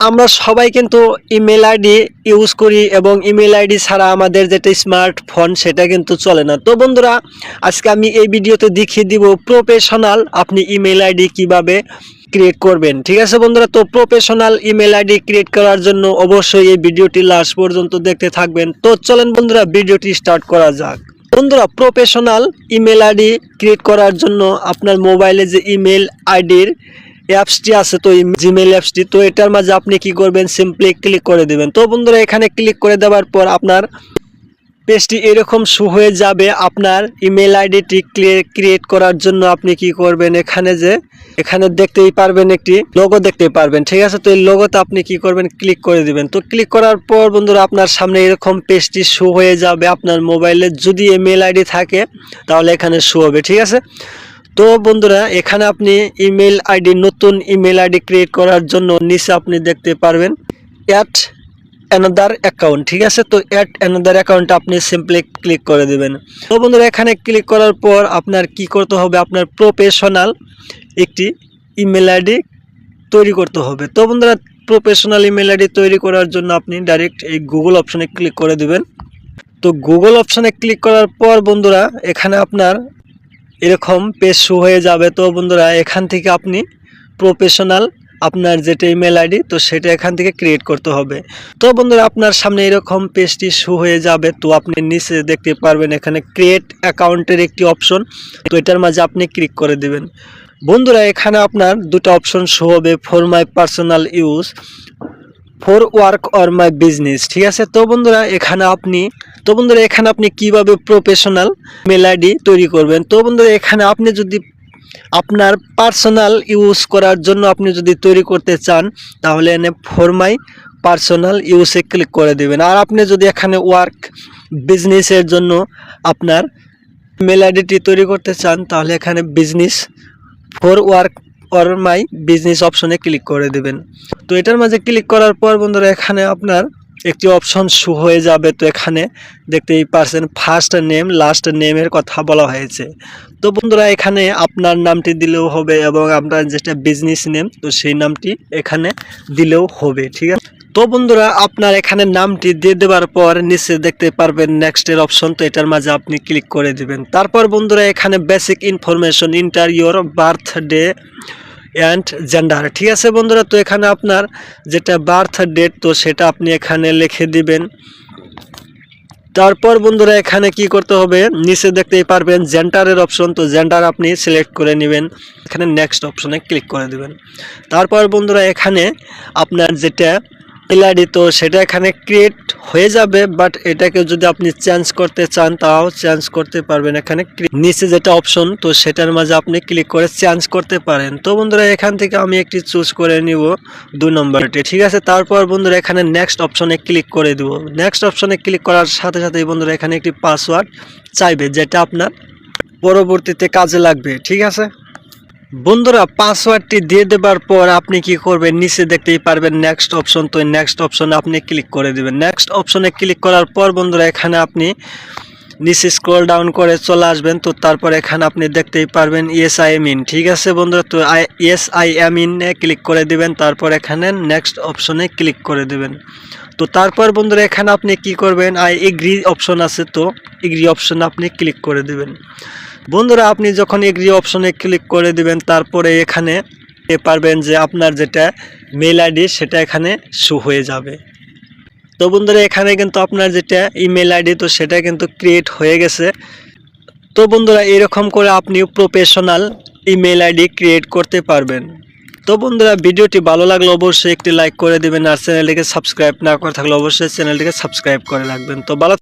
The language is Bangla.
আমরা সবাই কিন্তু ইমেল আইডি ইউজ করি এবং ইমেল আইডি ছাড়া আমাদের যেটা স্মার্টফোন সেটা কিন্তু চলে না। তো বন্ধুরা, আজকে আমি এই ভিডিওতে দেখিয়ে দিব প্রফেশনাল আপনি ইমেল আইডি কিভাবে ক্রিয়েট করবেন। ঠিক আছে বন্ধুরা, তো প্রফেশনাল ইমেল আইডি ক্রিয়েট করার জন্য অবশ্যই এই ভিডিওটি লাস্ট পর্যন্ত দেখতে থাকবেন। তো চলেন বন্ধুরা, ভিডিওটি স্টার্ট করা যাক। বন্ধুরা, প্রফেশনাল ইমেল আইডি ক্রিয়েট করার জন্য আপনার মোবাইলে যে ইমেল আইডির অ্যাপসটি আছে, তো জিমেল অ্যাপসটি, তো এটার মাঝে আপনি কি করবেন, সিম্পলি ক্লিক করে দেবেন। তো বন্ধুরা, এখানে ক্লিক করে দেওয়ার পর আপনার পেজটি এরকম শো হয়ে যাবে। আপনার ইমেল আইডিটি ক্রিয়েট করার জন্য আপনি কি করবেন, এখানে দেখতেই পারবেন একটি লোগো দেখতে পারবেন। ঠিক আছে, তো এই লোগোতে আপনি কি করবেন, ক্লিক করে দিবেন। তো ক্লিক করার পর বন্ধুরা, আপনার সামনে এরকম পেজটি শো হয়ে যাবে। আপনার মোবাইলে যদি ইমেল আইডি থাকে তাহলে এখানে শো হবে। ঠিক আছে, তো বন্ধুরা, এখানে আপনি ইমেল আইডি, নতুন ইমেল আইডি ক্রিয়েট করার জন্য নিচে আপনি দেখতে পারবেন অ্যাড অ্যানাদার অ্যাকাউন্ট। ঠিক আছে, তো অ্যাড অ্যানাদার অ্যাকাউন্ট আপনি সিম্পলি ক্লিক করে দেবেন। তো বন্ধুরা, এখানে ক্লিক করার পর আপনার কি করতে হবে, আপনার প্রফেশনাল একটি ইমেল আইডি তৈরি করতে হবে। তো বন্ধুরা, প্রফেশনাল ইমেল আইডি তৈরি করার জন্য আপনি ডাইরেক্ট এই গুগল অপশনে ক্লিক করে দেবেন। তো গুগল অপশনে ক্লিক করার পর বন্ধুরা, এখানে আপনার এরকম পেজ শো হয়ে যাবে। তো বন্ধুরা, এখান থেকে আপনি প্রফেশনাল আপনার যেটা ইমেল আইডি, তো সেটা এখান থেকে ক্রিয়েট করতে হবে। তো বন্ধুরা, আপনার সামনে এরকম পেজটি শো হয়ে যাবে। তো আপনি নিচে দেখতে পারবেন এখানে ক্রিয়েট অ্যাকাউন্টের একটি অপশন, তো এটার মাঝে আপনি ক্লিক করে দেবেন। বন্ধুরা, এখানে আপনার দুটো অপশন শো হবে, for my personal use, for work or my business. ঠিক আছে, তো বন্ধুরা, এখানে আপনি কিভাবে প্রফেশনাল মেল আইডি তৈরি করবেন। তো বন্ধুরা, এখানে আপনি যদি আপনার পার্সোনাল ইউজ করার জন্য আপনি যদি তৈরি করতে চান তাহলে এনে ফর মাই পার্সোনাল ইউজে ক্লিক করে দেবেন। আর আপনি যদি এখানে ওয়ার্ক বিজনেসের জন্য আপনার মেল আইডিটি তৈরি করতে চান তাহলে এখানে business for work or my business অপশনে ক্লিক করে দেবেন। তো এটার মাঝে ক্লিক করার পর বন্ধুরা, এখানে আপনার একটি অপশন শো হয়ে যাবে। তো এখানে দেখতেই পারছেন ফার্স্ট নেম লাস্ট নেমের কথা বলা হয়েছে। তো বন্ধুরা, এখানে আপনার নামটি দিলেও হবে এবং আপনার যেটা বিজনেস নেম, তো সেই নামটি এখানে দিলেও হবে। ঠিক আছে, তো বন্ধুরা, আপনার এখানে নামটি দিয়ে দেওয়ার পর নিচে দেখতে পারবেন নেক্সটের অপশন, তো এটার মাঝে আপনি ক্লিক করে দিবেন। তারপর বন্ধুরা, এখানে basic information, inter your birthday and gender. ঠিক আছে বন্ধুরা, তো এখানে আপনার যেটা বার্থ ডেট, তো সেটা আপনি এখানে লিখে দিবেন। তারপর বন্ধুরা, এখানে কি করতে হবে, নিচে দেখতেই পারবেন জেন্ডারের অপশন, তো জেন্ডার আপনি সিলেক্ট করে নেবেন। এখানে নেক্সট অপশনে ক্লিক করে দেবেন। তারপর বন্ধুরা, এখানে আপনার যেটা ইমেল আইডি, তো সেটা এখানে ক্রিয়েট হয়ে যাবে, বাট এটাকে যদি আপনি চেঞ্জ করতে চান তাও চেঞ্জ করতে পারবেন। এখানে নিচে যেটা অপশন, তো সেটার মাঝে আপনি ক্লিক করে চেঞ্জ করতে পারেন। তো বন্ধুরা, এখান থেকে আমি একটি চুজ করে নিব 2 নম্বরটি। ঠিক আছে, তারপর বন্ধুরা, এখানে নেক্সট অপশনে ক্লিক করে দিব। নেক্সট অপশনে ক্লিক করার সাথে সাথেই বন্ধুরা, এখানে একটি পাসওয়ার্ড চাইবে যেটা আপনার পরবর্তীতে কাজে লাগবে। ঠিক আছে বন্ধুরা, পাসওয়ার্ডটি দিয়ে দেবার পর আপনি কি করবেন, নিচে দেখতেই পারবেন নেক্সট অপশন, তো নেক্সট অপশনে আপনি ক্লিক করে দিবেন। নেক্সট অপশনে ক্লিক করার পর বন্ধুরা, এখানে আপনি নিচে স্ক্রল ডাউন করে চলে আসবেন। তো তারপর এখানে আপনি দেখতেই পারবেন ইয়েস আই এম ইন। ঠিক আছে বন্ধুরা, তো ইয়েস আই এম ইনে ক্লিক করে দিবেন। তারপর এখানে নেক্সট অপশনে ক্লিক করে দিবেন। তো তারপর বন্ধুরা, এখানে আপনি কি করবেন, আই এগ্রি অপশন আছে, তো এগ্রি অপশনে আপনি ক্লিক করে দিবেন। বন্ধুরা, আপনি যখন এগ্রি অপশনে ক্লিক করে দিবেন তারপরে এখানে পারবেন যে আপনার যেটা মেল আইডি সেটা এখানে শো হয়ে যাবে। তো বন্ধুরা, এখানে কিন্তু আপনার যেটা ইমেল আইডি, তো সেটা কিন্তু ক্রিয়েট হয়ে গেছে। তো বন্ধুরা, এরকম করে আপনি প্রফেশনাল ইমেল আইডি ক্রিয়েট করতে পারবেন। তো বন্ধুরা, ভিডিওটি ভালো লাগলে অবশ্যই একটি লাইক করে দেবেন, আর চ্যানেলটিকে সাবস্ক্রাইব না করে থাকলে অবশ্যই চ্যানেলটিকে সাবস্ক্রাইব করে রাখবেন। তো ভালো